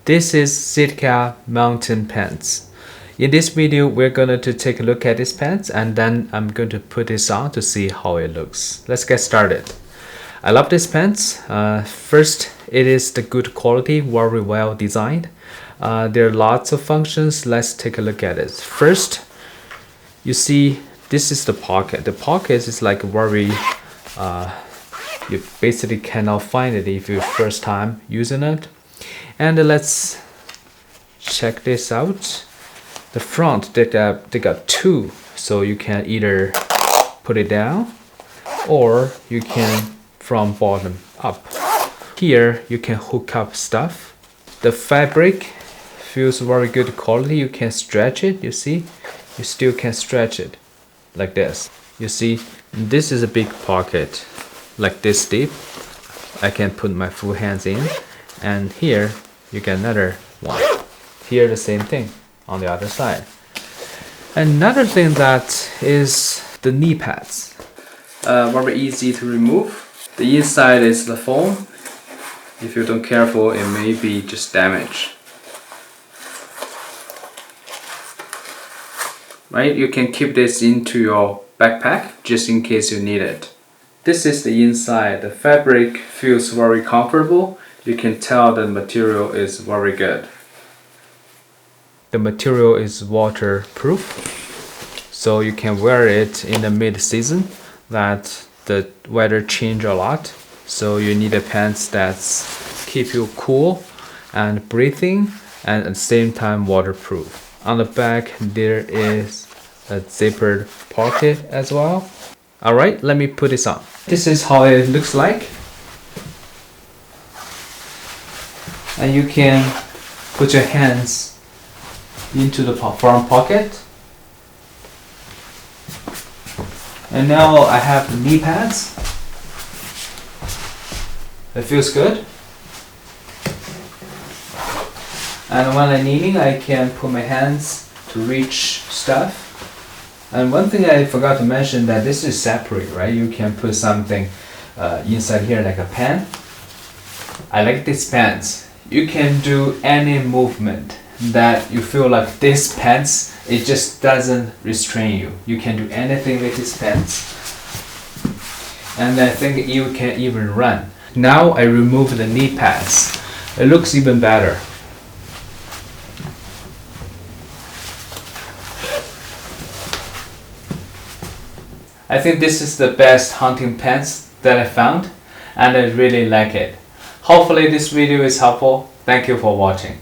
This is Sitka Mountain Pants. In this video, we're going to take a look at this pants and then I'm going to put this on to see how it looks. Let's get started. I love this pants. First, it is the good quality, very well designed. There are lots of functions. Let's take a look at it. First, you see this is the pocket. The pocket is like very, you basically cannot find it if you're first time using it. And let's check this out. The front, they got two, so you can either put it down or you can from bottom up. Here you can hook up stuff. The fabric feels very good quality. You can stretch it, you see, you still can stretch it like this. You see, this is a big pocket like this deep. I can put my full hands in, and here you get another one. Here the same thing on the other side. Another thing that is the knee pads. Very easy to remove. The inside is the foam. If you don't careful, it may be just damaged. Right, you can keep this into your backpack just in case you need it. This is the inside. The fabric feels very comfortable. You can tell the material is very good. The material is waterproof, so you can wear it in the mid-season that the weather change a lot. So you need a pants that's keep you cool and breathing and at the same time waterproof. On the back there is a zippered pocket as well. Alright, let me put this on. This is how it looks like. And you can put your hands into the front pocket. And now I have the knee pads. It feels good. And when I'm kneeling, I can put my hands to reach stuff. And one thing I forgot to mention that this is separate, right? You can put something inside here like a pen. I like this pants. You can do any movement that you feel like this pants, it just doesn't restrain you. You can do anything with this pants. And I think you can even run. Now I remove the knee pads. It looks even better. I think this is the best hunting pants that I found and I really like it. Hopefully this video is helpful. Thank you for watching.